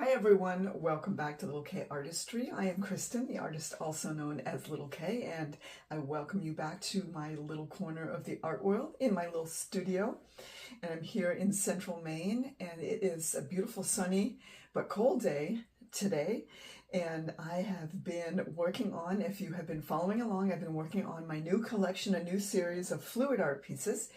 Hi everyone, welcome back to Little K Artistry. I am Kristen, the artist also known as Little K, and I welcome you back to my little corner of the art world in my little studio. And I'm here in central Maine, and it is a beautiful sunny but cold day today. And I have been working on, if you have been following along, I've been working on my new collection, a new series of fluid art pieces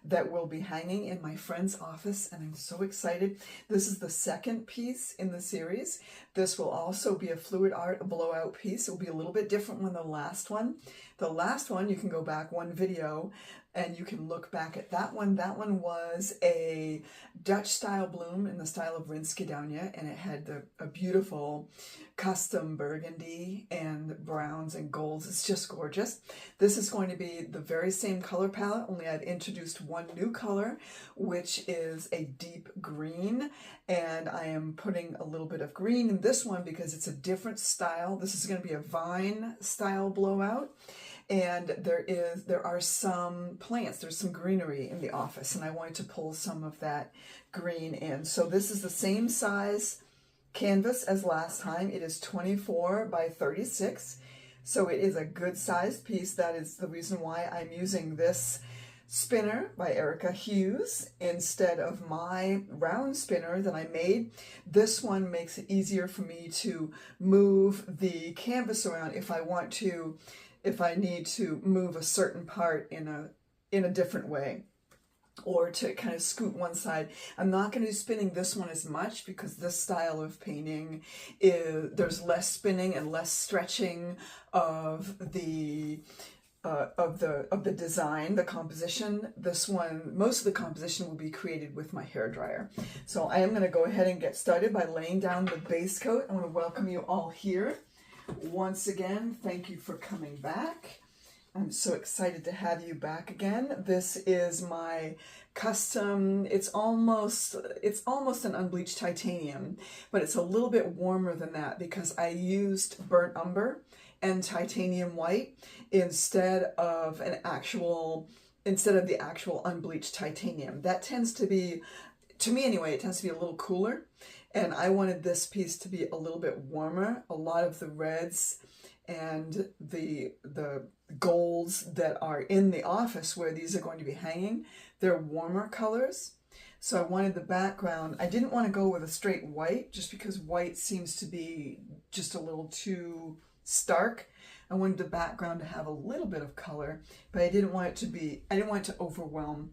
that will be hanging in my friend's office, and I'm so excited. This is the second piece in the series. This will also be a fluid art, a blowout piece. It will be a little bit different than the last one. The last one, you can go back one video and you can look back at that one. That one was a Dutch style bloom in the style of Rinskidownia, and it had a beautiful custom burgundy and browns and golds. It's just gorgeous. This is going to be the very same color palette, only I've introduced one new color, which is a deep green, and I am putting a little bit of green in this one because it's a different style. This is going to be a vine style blowout. And there are some plants, there's some greenery in the office, and I wanted to pull some of that green in. So this is the same size canvas as last time. It is 24 by 36, so it is a good sized piece. That is the reason why I'm using this spinner by Erica Hughes instead of my round spinner that I made. This one makes it easier for me to move the canvas around if I need to move a certain part in a different way, or to kind of scoot one side. I'm not going to be spinning this one as much because this style of painting there's less spinning and less stretching of the design, the composition. This one, most of the composition will be created with my hairdryer. So I am going to go ahead and get started by laying down the base coat. I want to welcome you all here. Once again, thank you for coming back. I'm so excited to have you back again. This is my custom, it's almost an unbleached titanium, but it's a little bit warmer than that because I used burnt umber and titanium white instead of the actual unbleached titanium. That tends to be, to me anyway, it tends to be a little cooler. And I wanted this piece to be a little bit warmer. A lot of the reds and the golds that are in the office where these are going to be hanging, they're warmer colors. So I wanted the background, I didn't want to go with a straight white just because white seems to be just a little too stark. I wanted the background to have a little bit of color, but I didn't want it to overwhelm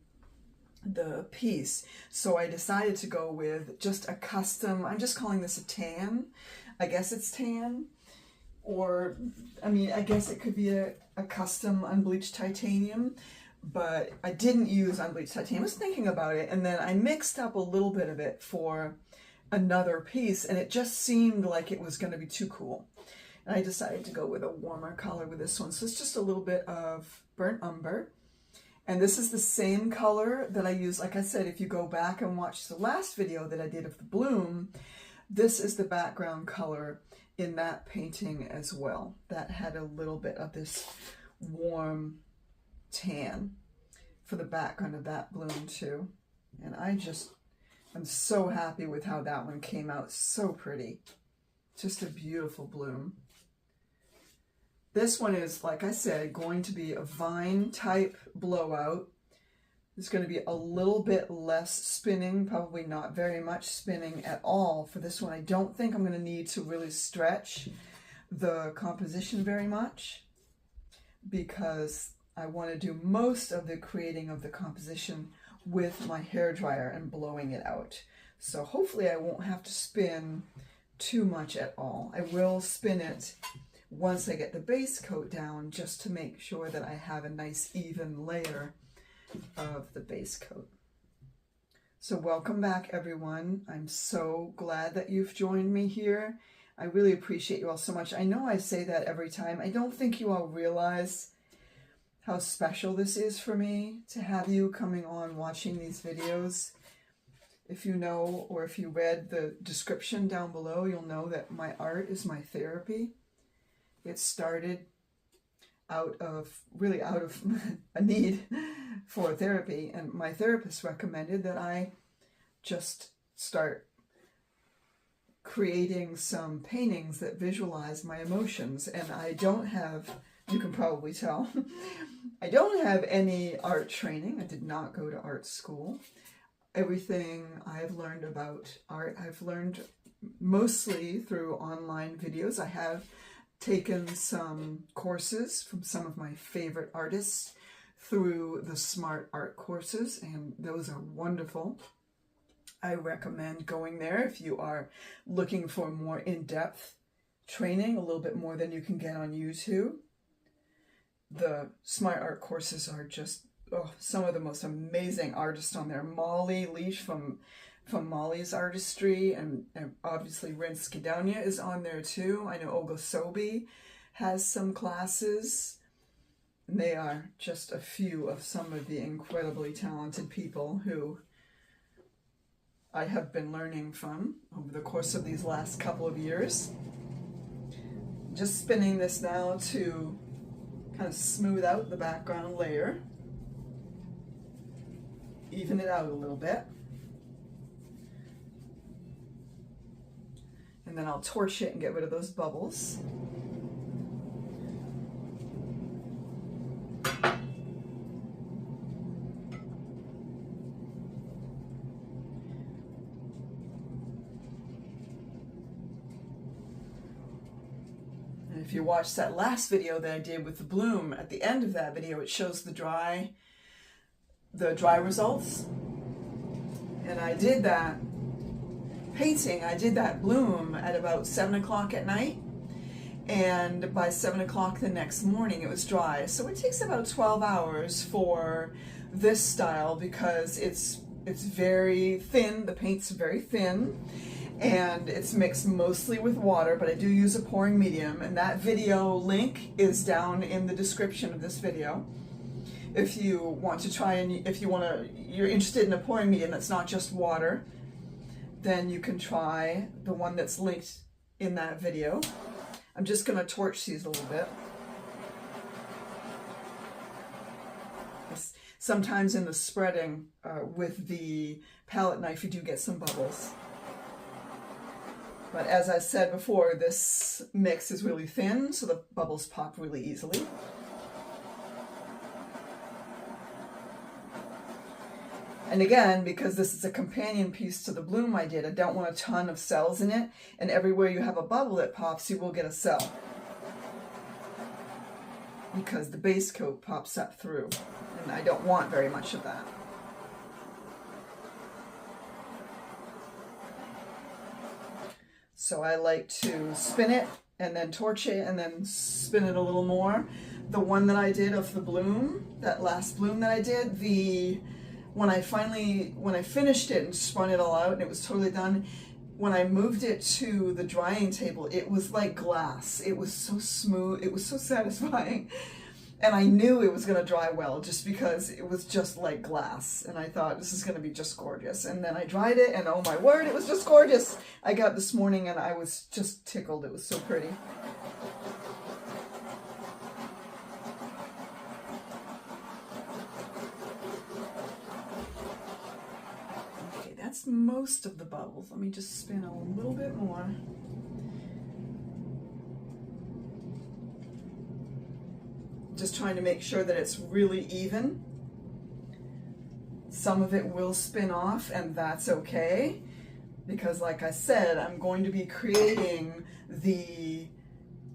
the piece. So I decided to go with just a custom, I'm just calling this a tan. I guess it's tan, or I mean, I guess it could be a custom unbleached titanium, but I didn't use unbleached titanium. I was thinking about it, and then I mixed up a little bit of it for another piece, and it just seemed like it was going to be too cool. And I decided to go with a warmer color with this one. So it's just a little bit of burnt umber. And this is the same color that I use. Like I said, if you go back and watch the last video that I did of the bloom, this is the background color in that painting as well. That had a little bit of this warm tan for the background of that bloom too. And I'm so happy with how that one came out. So pretty. Just a beautiful bloom. This one is, like I said, going to be a vine type blowout. It's going to be a little bit less spinning, probably not very much spinning at all for this one. I don't think I'm going to need to really stretch the composition very much because I want to do most of the creating of the composition with my hairdryer and blowing it out. So hopefully I won't have to spin too much at all. I will spin it once I get the base coat down, just to make sure that I have a nice even layer of the base coat. So welcome back everyone. I'm so glad that you've joined me here. I really appreciate you all so much. I know I say that every time. I don't think you all realize how special this is for me to have you coming on watching these videos. If you know, or if you read the description down below, you'll know that my art is my therapy. It started out of a need for therapy, and my therapist recommended that I just start creating some paintings that visualize my emotions. And I don't have, you can probably tell, I don't have any art training. I did not go to art school. Everything I've learned about art, I've learned mostly through online videos. I have taken some courses from some of my favorite artists through the Smart Art courses, and those are wonderful. I recommend going there if you are looking for more in-depth training, a little bit more than you can get on YouTube. The Smart Art courses are just some of the most amazing artists on there. Molly Leash from Molly's Artistry, and obviously Rin Skidania is on there too. I know Olga Sobi has some classes. And they are just a few of some of the incredibly talented people who I have been learning from over the course of these last couple of years. Just spinning this now to kind of smooth out the background layer, even it out a little bit. And then I'll torch it and get rid of those bubbles. And if you watched that last video that I did with the bloom, at the end of that video it shows the dry results. And I did that painting, I did that bloom at about 7 o'clock at night, and by 7 o'clock the next morning it was dry. So it takes about 12 hours for this style because it's very thin, the paint's very thin, and it's mixed mostly with water, but I do use a pouring medium, and that video link is down in the description of this video. If you want to try and you're interested in a pouring medium that's not just water, then you can try the one that's linked in that video. I'm just going to torch these a little bit. Sometimes in the spreading with the palette knife you do get some bubbles. But as I said before, this mix is really thin, so the bubbles pop really easily. And again, because this is a companion piece to the bloom I did, I don't want a ton of cells in it, and everywhere you have a bubble that pops, you will get a cell. Because the base coat pops up through, and I don't want very much of that. So I like to spin it, and then torch it, and then spin it a little more. The one that I did of the bloom, that last bloom that I did, when I finished it and spun it all out and it was totally done, when I moved it to the drying table, it was like glass. It was so smooth, it was so satisfying. And I knew it was gonna dry well just because it was just like glass. And I thought, this is gonna be just gorgeous. And then I dried it and oh my word, it was just gorgeous. I got up this morning and I was just tickled. It was so pretty. That's most of the bubbles. Let me just spin a little bit more. Just trying to make sure that it's really even. Some of it will spin off, and that's okay, because like I said, I'm going to be creating the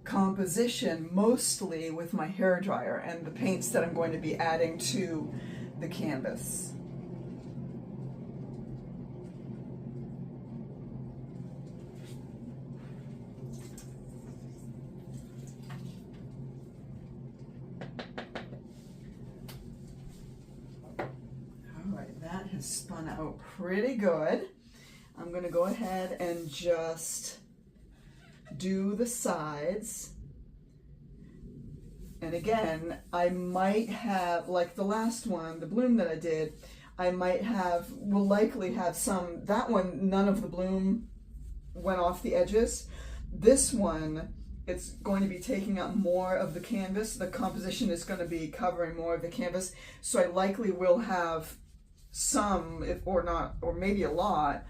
composition mostly with my hairdryer and the paints that I'm going to be adding to the canvas. Spun out pretty good. I'm going to go ahead and just do the sides. And again, I might have, like the last one, the bloom that I did, will likely have some, that one, none of the bloom went off the edges. This one, it's going to be taking up more of the canvas. The composition is going to be covering more of the canvas. So I likely will have some, or maybe a lot,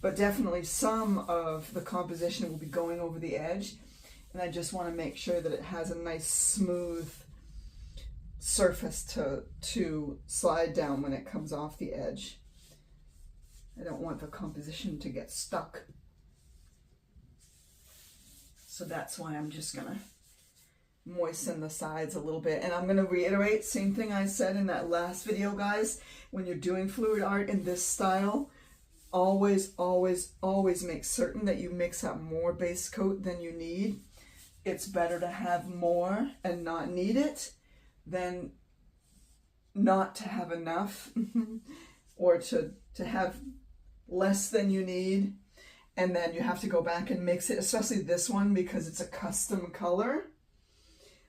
but definitely some of the composition will be going over the edge. And I just want to make sure that it has a nice smooth surface to slide down when it comes off the edge. I don't want the composition to get stuck. So that's why I'm just gonna moisten the sides a little bit. And I'm gonna reiterate, same thing I said in that last video, guys. When you're doing fluid art in this style, always, always, always make certain that you mix up more base coat than you need. It's better to have more and not need it than not to have enough or to have less than you need, and then you have to go back and mix it, especially this one because it's a custom color.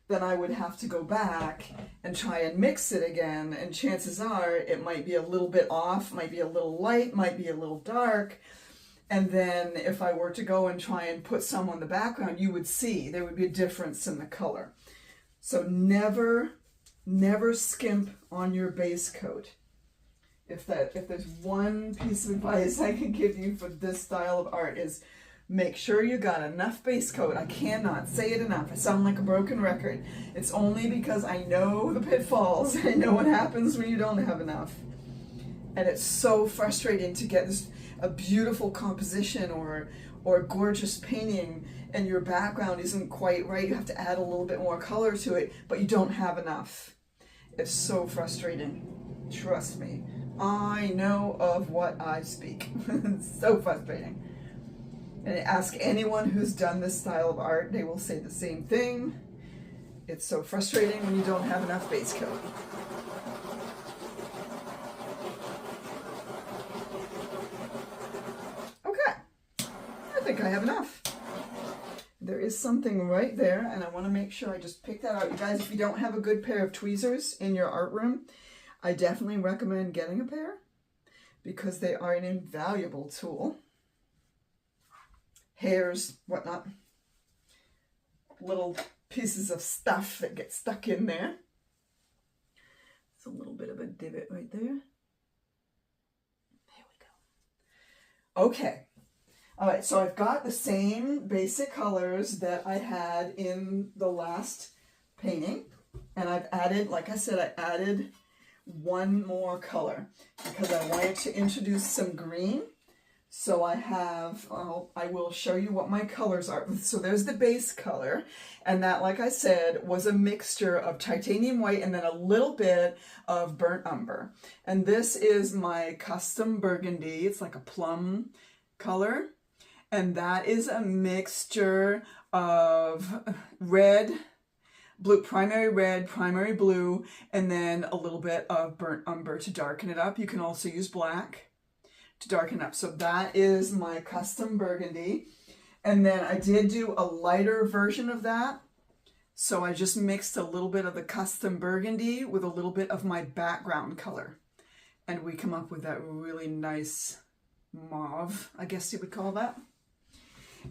Then I would have to go back and try and mix it again, and chances are it might be a little bit off, might be a little light, might be a little dark. And then if I were to go and try and put some on the background, you would see there would be a difference in the color. So never skimp on your base coat. If there's one piece of advice I can give you for this style of art is make sure you got enough base coat. I cannot say it enough. I sound like a broken record. It's only because I know the pitfalls. I know what happens when you don't have enough. And it's so frustrating to get a beautiful composition or a gorgeous painting and your background isn't quite right. You have to add a little bit more color to it, but you don't have enough. It's so frustrating. Trust me. I know of what I speak. It's so frustrating. And ask anyone who's done this style of art, they will say the same thing. It's so frustrating when you don't have enough base coat. Okay, I think I have enough. There is something right there, and I want to make sure I just pick that out. You guys, if you don't have a good pair of tweezers in your art room, I definitely recommend getting a pair because they are an invaluable tool. Hairs, whatnot, little pieces of stuff that get stuck in there. It's a little bit of a divot right there. There we go. Okay. All right, so I've got the same basic colors that I had in the last painting. And I've added, like I said, I added one more color because I wanted to introduce some green. So I have, I will show you what my colors are. So there's the base color. And that, like I said, was a mixture of titanium white and then a little bit of burnt umber. And this is my custom burgundy. It's like a plum color. And that is a mixture of red, blue, primary red, primary blue, and then a little bit of burnt umber to darken it up. You can also use black to darken up. So that is my custom burgundy. And then I did do a lighter version of that. So I just mixed a little bit of the custom burgundy with a little bit of my background color. And we come up with that really nice mauve, I guess you would call that.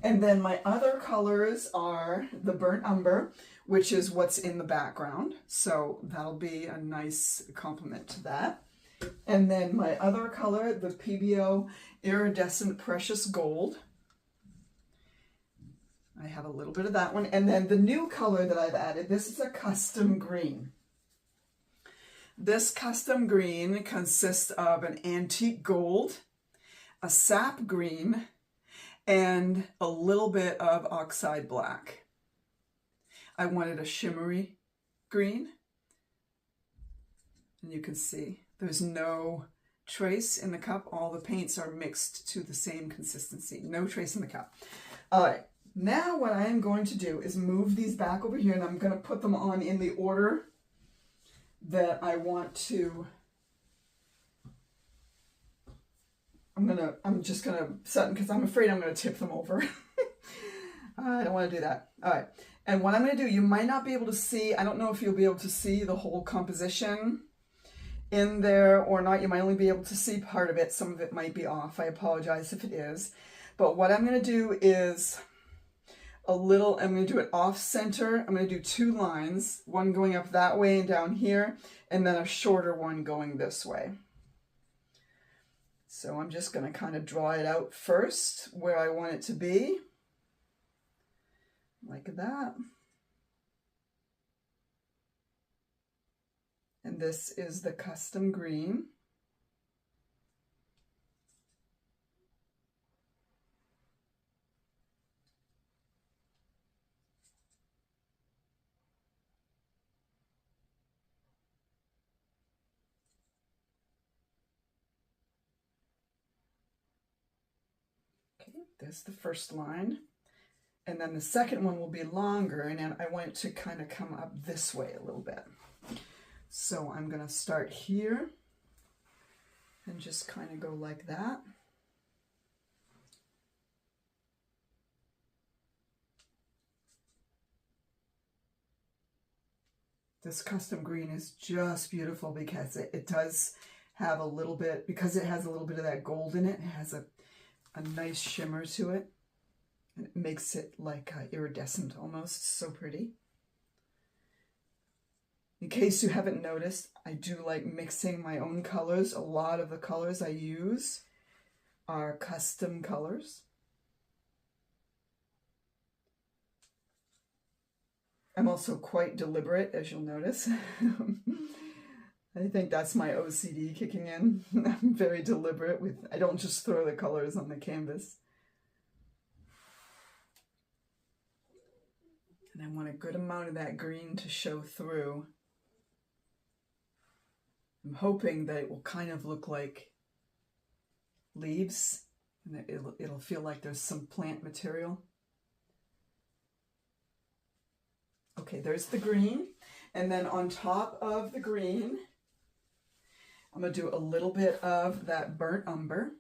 And then my other colors are the burnt umber, which is what's in the background. So that'll be a nice complement to that. And then my other color, the PBO Iridescent Precious Gold. I have a little bit of that one. And then the new color that I've added, this is a custom green. This custom green consists of an antique gold, a sap green, and a little bit of oxide black. I wanted a shimmery green. And you can see there's no trace in the cup. All the paints are mixed to the same consistency. No trace in the cup. All right. Now what I am going to do is move these back over here, and I'm going to put them on in the order that I want to. I'm just going to set them because I'm afraid I'm going to tip them over. I don't want to do that. All right. And what I'm going to do, you might not be able to see, I don't know if you'll be able to see the whole composition in there or not. You might only be able to see part of it. Some of it might be off. I apologize if it is. But what I'm going to do is I'm going to do it off center. I'm going to do two lines, one going up that way and down here, and then a shorter one going this way. So I'm just going to kind of draw it out first where I want it to be, like that. And this is the custom green. Okay, there's the first line. And then the second one will be longer, and then I want it to kind of come up this way a little bit. So I'm going to start here and just kind of go like that. This custom green is just beautiful because it does have a little bit, because it has a little bit of that gold in it, it has a nice shimmer to it. And it makes it like iridescent almost, so pretty. In case you haven't noticed, I do like mixing my own colors. A lot of the colors I use are custom colors. I'm also quite deliberate, as you'll notice. I think that's my OCD kicking in. I'm very deliberate with, I don't just throw the colors on the canvas. And I want a good amount of that green to show through. I'm hoping that it will kind of look like leaves, and it'll feel like there's some plant material. Okay, there's the green. And then on top of the green, I'm going to do a little bit of that burnt umber.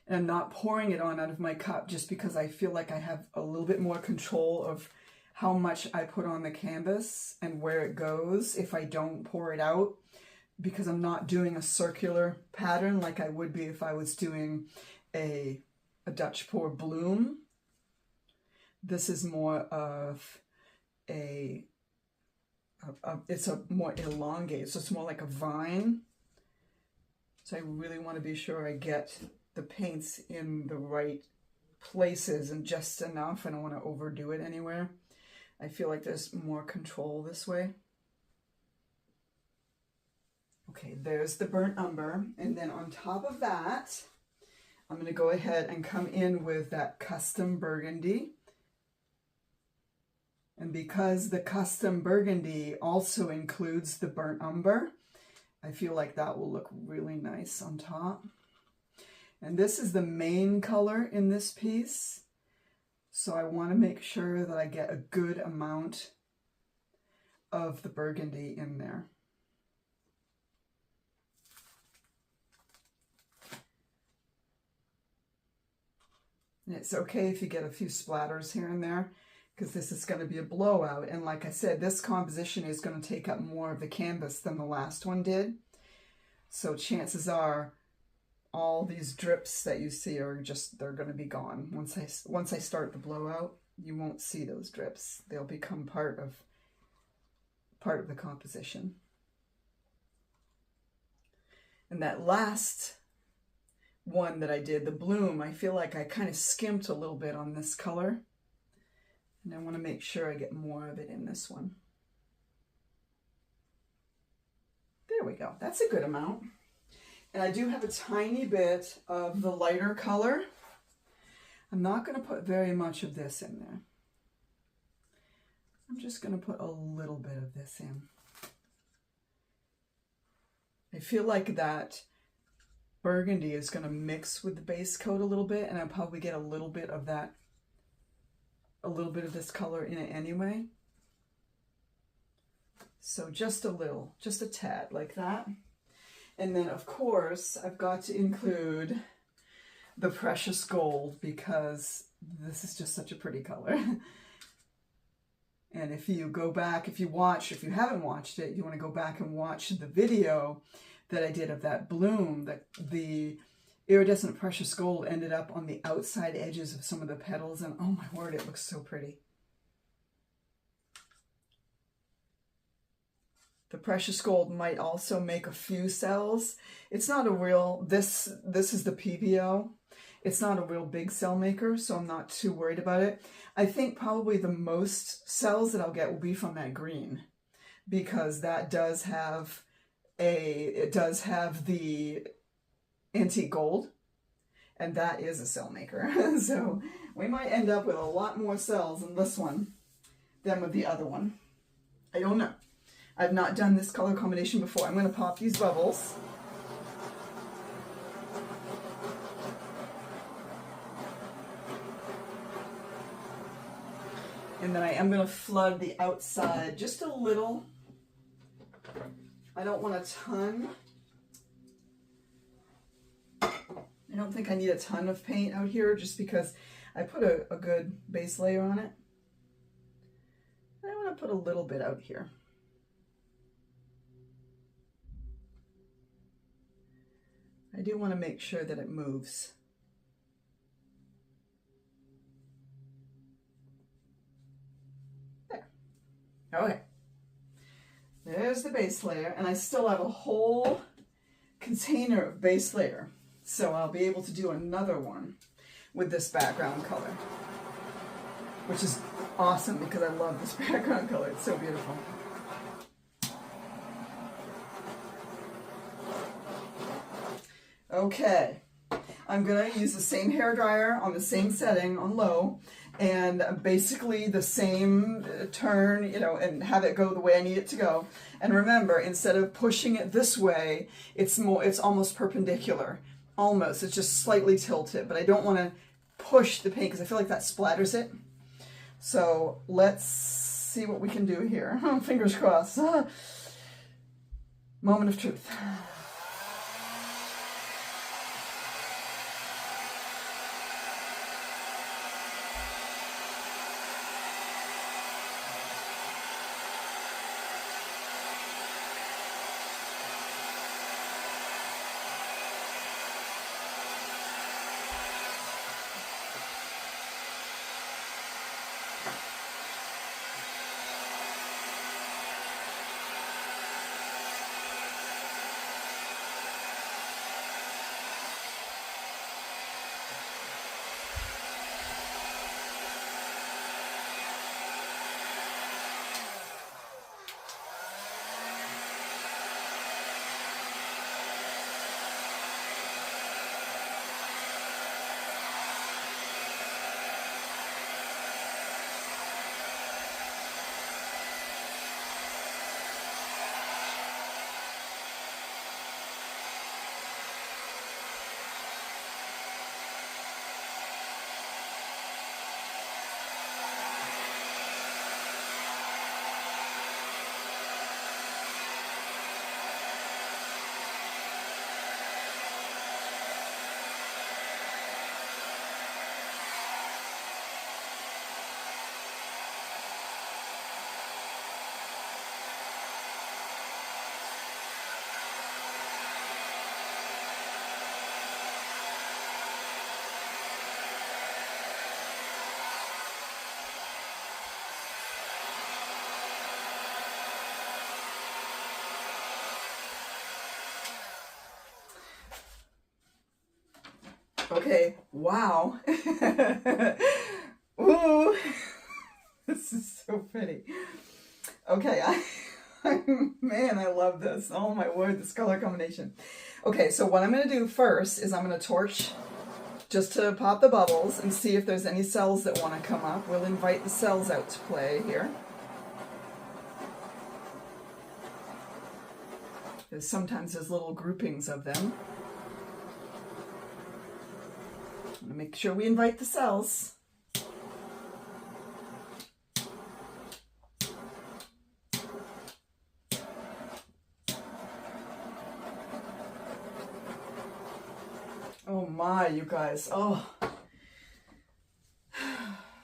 And I'm not pouring it on out of my cup just because I feel like I have a little bit more control of how much I put on the canvas and where it goes if I don't pour it out, because I'm not doing a circular pattern like I would be if I was doing a Dutch pour bloom. This is more of it's a more elongated, so it's more like a vine. So I really want to be sure I get the paints in the right places and just enough. I don't want to overdo it anywhere. I feel like there's more control this way. Okay, there's the burnt umber. And then on top of that, I'm going to go ahead and come in with that custom burgundy. And because the custom burgundy also includes the burnt umber, I feel like that will look really nice on top. And this is the main color in this piece. So I want to make sure that I get a good amount of the burgundy in there. And it's okay if you get a few splatters here and there, because this is going to be a blowout. And like I said, this composition is going to take up more of the canvas than the last one did. So chances are all these drips that you see are just, they're going to be gone. Once I start the blowout, you won't see those drips. They'll become part of the composition. And that last one that I did, the bloom, I feel like I kind of skimped a little bit on this color. And I want to make sure I get more of it in this one. There we go. That's a good amount. And I do have a tiny bit of the lighter color. I'm not going to put very much of this in there. I'm just going to put a little bit of this in. I feel like that burgundy is going to mix with the base coat a little bit, and I'll probably get a little bit of that, a little bit of this color in it anyway. So just a little, just a tad like that. And then of course I've got to include the precious gold, because this is just such a pretty color. And if you go back, if you haven't watched it, you want to go back and watch the video that I did of that bloom, the iridescent precious gold ended up on the outside edges of some of the petals, and oh my word, it looks so pretty. The precious gold might also make a few cells. It's not a real, this is the PBO. It's not a real big cell maker, so I'm not too worried about it. I think probably the most cells that I'll get will be from that green, because that does have the antique gold, and that is a cell maker. So we might end up with a lot more cells in this one than with the other one. I don't know. I've not done this color combination before. I'm going to pop these bubbles. And then I am going to flood the outside just a little. I don't want a ton. I don't think I need a ton of paint out here, just because I put a good base layer on it. I want to put a little bit out here. I do want to make sure that it moves. There. Okay. There's the base layer, and I still have a whole container of base layer. So I'll be able to do another one with this background color, which is awesome because I love this background color. It's so beautiful. Okay, I'm going to use the same hairdryer on the same setting on low, and basically the same turn, you know, and have it go the way I need it to go. And remember, instead of pushing it this way, it's almost perpendicular. Almost, it's just slightly tilted, but I don't want to push the paint because I feel like that splatters it. So let's see what we can do here. Fingers crossed. Moment of truth. Okay, wow. Ooh, this is so pretty. Okay, man, I love this. Oh my word, this color combination. Okay, so what I'm going to do first is I'm going to torch just to pop the bubbles and see if there's any cells that want to come up. We'll invite the cells out to play here. Sometimes there's little groupings of them. I'm going to make sure we invite the cells. Oh my, you guys. Oh.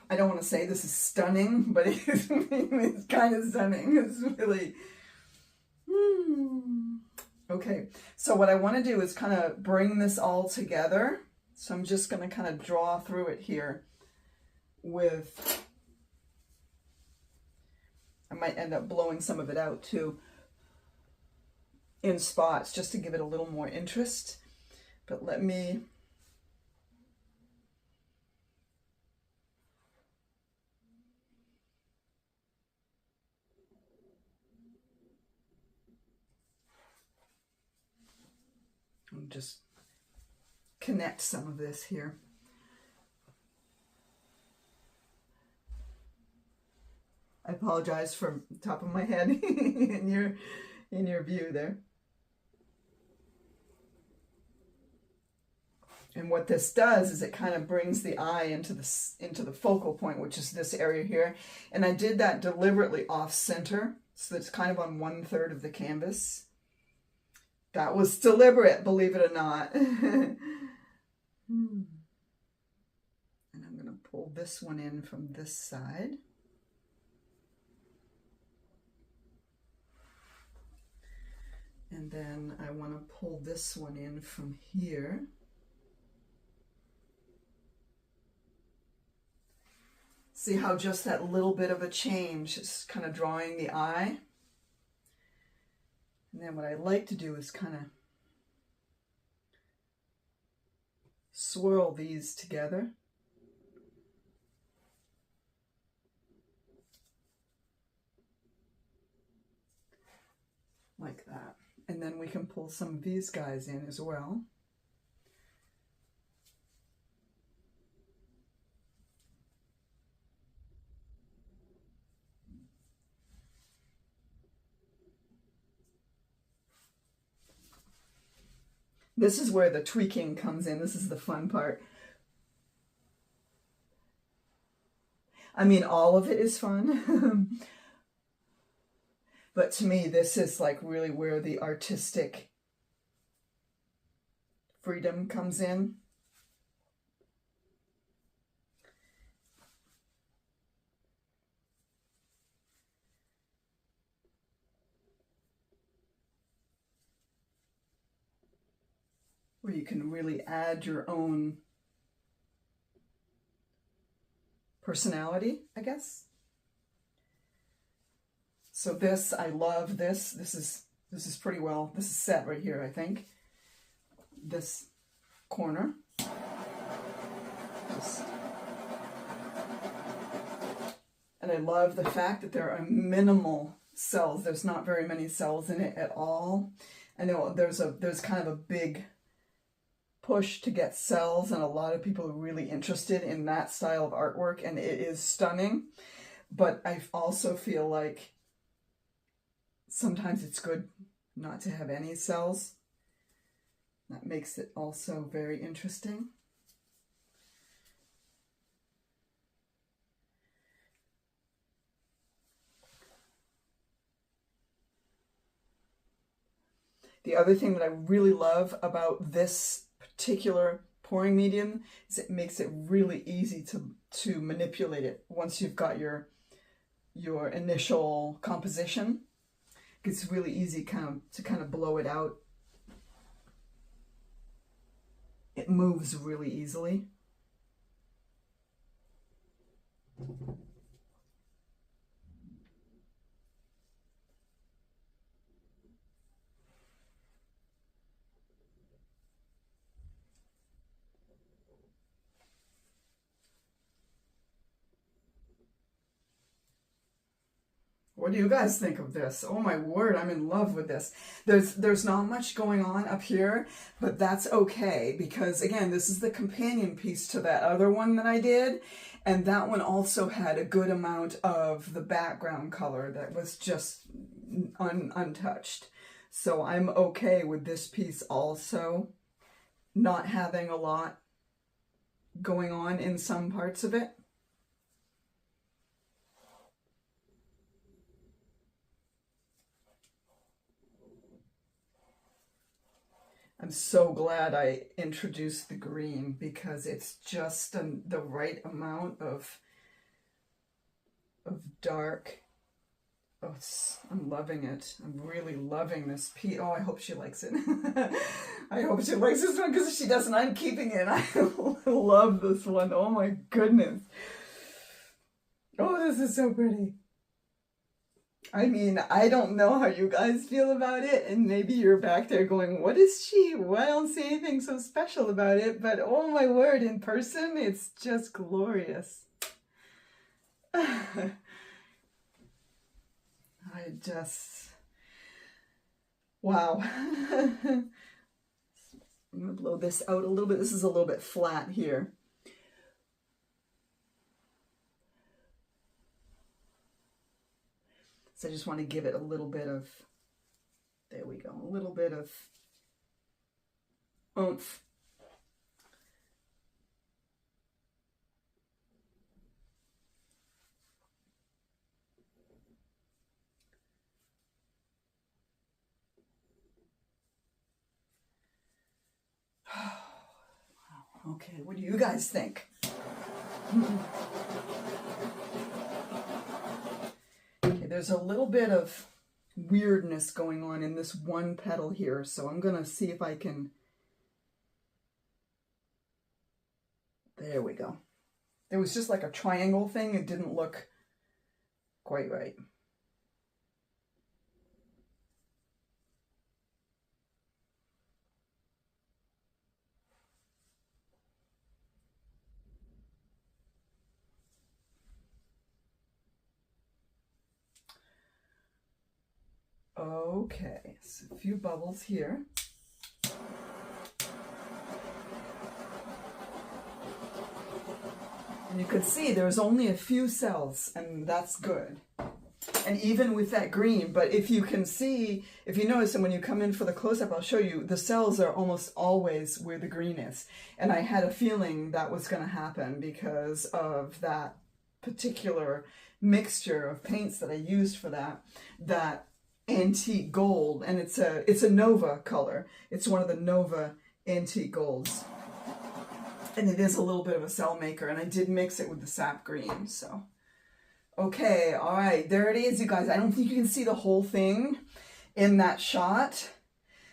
I don't want to say this is stunning, but it's kind of stunning. It's really... Okay, so what I want to do is kind of bring this all together. So I'm just going to kind of draw through it here with, I might end up blowing some of it out too in spots just to give it a little more interest. But let me, just connect some of this here. I apologize for the top of my head in your view there. And what this does is it kind of brings the eye into the focal point, which is this area here. And I did that deliberately off center, so it's kind of on 1/3 of the canvas. That was deliberate, believe it or not. And I'm going to pull this one in from this side. And then I want to pull this one in from here. See how just that little bit of a change is kind of drawing the eye? And then what I like to do is kind of swirl these together. Like that. And then we can pull some of these guys in as well. This is where the tweaking comes in. This is the fun part. I mean, all of it is fun. But to me, this is like really where the artistic freedom comes in. Where you can really add your own personality, I guess. So this, I love this. This is pretty well, this is set right here, I think. This corner. And I love the fact that there are minimal cells. There's not very many cells in it at all. I know there's kind of a big push to get cells, and a lot of people are really interested in that style of artwork, and it is stunning. But I also feel like sometimes it's good not to have any cells. That makes it also very interesting. The other thing that I really love about this particular pouring medium is it makes it really easy to manipulate it once you've got your initial composition. It's really easy to kind of blow it out. It moves really easily. What do you guys think of this? Oh my word, I'm in love with this. There's not much going on up here, but that's okay because again, this is the companion piece to that other one that I did, and that one also had a good amount of the background color that was just untouched. So I'm okay with this piece also not having a lot going on in some parts of it. I'm so glad I introduced the green because it's just the right amount of dark Oh, I'm loving it. I'm really loving this piece. Oh, I hope she likes it. I hope she likes this one, because if she doesn't, I'm keeping it. I love this one. Oh my goodness. Oh, this is so pretty. I mean, I don't know how you guys feel about it, and maybe you're back there going, what is she? Well, I don't see anything so special about it, but oh my word, in person, it's just glorious. Wow. I'm going to blow this out a little bit. This is a little bit flat here. So I just want to give it a little bit of, there we go, a little bit of oomph. Wow. Okay, what do you guys think? Okay, there's a little bit of weirdness going on in this one petal here, so I'm gonna see if I can, there we go. It was just like a triangle thing. It didn't look quite right. Okay, so a few bubbles here. And you could see there's only a few cells, and that's good. And even with that green, but if you can see, if you notice, and when you come in for the close-up, I'll show you, the cells are almost always where the green is. And I had a feeling that was going to happen because of that particular mixture of paints that I used for that antique gold, and it's a Nova color. It's one of the Nova antique golds, and it is a little bit of a cell maker, and I did mix it with the sap green. So okay, all right, there it is, you guys. I don't think you can see the whole thing in that shot,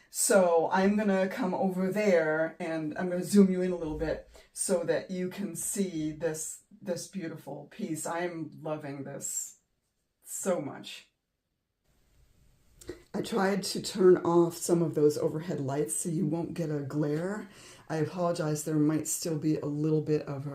so I'm gonna come over there and I'm gonna zoom you in a little bit so that you can see this beautiful piece. I'm loving this so much. I tried to turn off some of those overhead lights so you won't get a glare. I apologize, there might still be a little bit of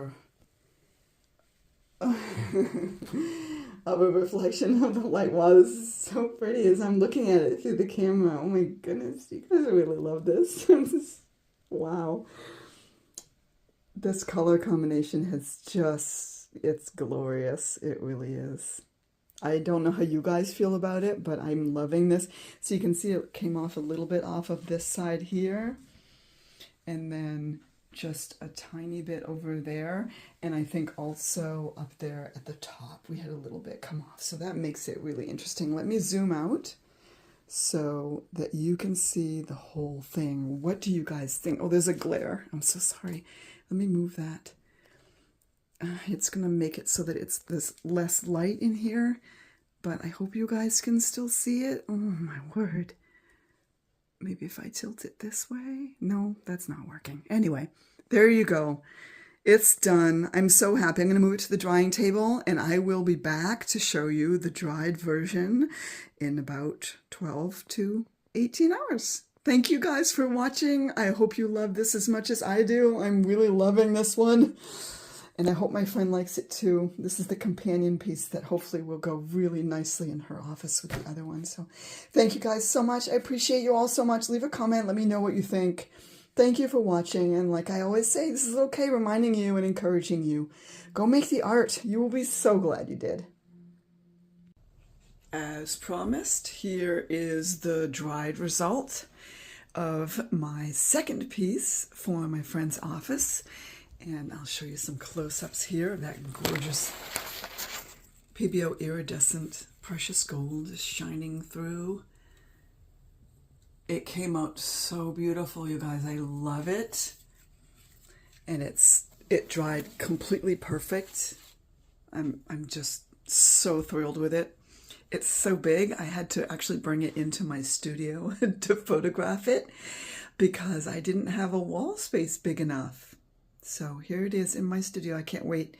a reflection of the light. Wow, this is so pretty as I'm looking at it through the camera. Oh my goodness, you guys really love this. Wow. This color combination has just, it's glorious. It really is. I don't know how you guys feel about it, but I'm loving this. So you can see it came off a little bit off of this side here, and then just a tiny bit over there. And I think also up there at the top, we had a little bit come off. So that makes it really interesting. Let me zoom out so that you can see the whole thing. What do you guys think? Oh, there's a glare. I'm so sorry. Let me move that. It's going to make it so that it's this less light in here, but I hope you guys can still see it. Oh my word. Maybe if I tilt it this way? No, that's not working. Anyway, there you go. It's done. I'm so happy. I'm going to move it to the drying table, and I will be back to show you the dried version in about 12 to 18 hours. Thank you guys for watching. I hope you love this as much as I do. I'm really loving this one. And I hope my friend likes it too. This is the companion piece that hopefully will go really nicely in her office with the other one. So thank you guys so much. I appreciate you all so much. Leave a comment. Let me know what you think. Thank you for watching. And like I always say, this is okay, reminding you and encouraging you. Go make the art. You will be so glad you did. As promised, here is the dried result of my second piece for my friend's office. And I'll show you some close-ups here of that gorgeous PBO iridescent precious gold shining through. It came out so beautiful, you guys. I love it. And it dried completely perfect. I'm just so thrilled with it. It's so big, I had to actually bring it into my studio to photograph it because I didn't have a wall space big enough. So here it is in my studio. I can't wait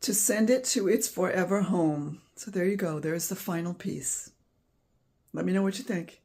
to send it to its forever home. So there you go. There's the final piece. Let me know what you think.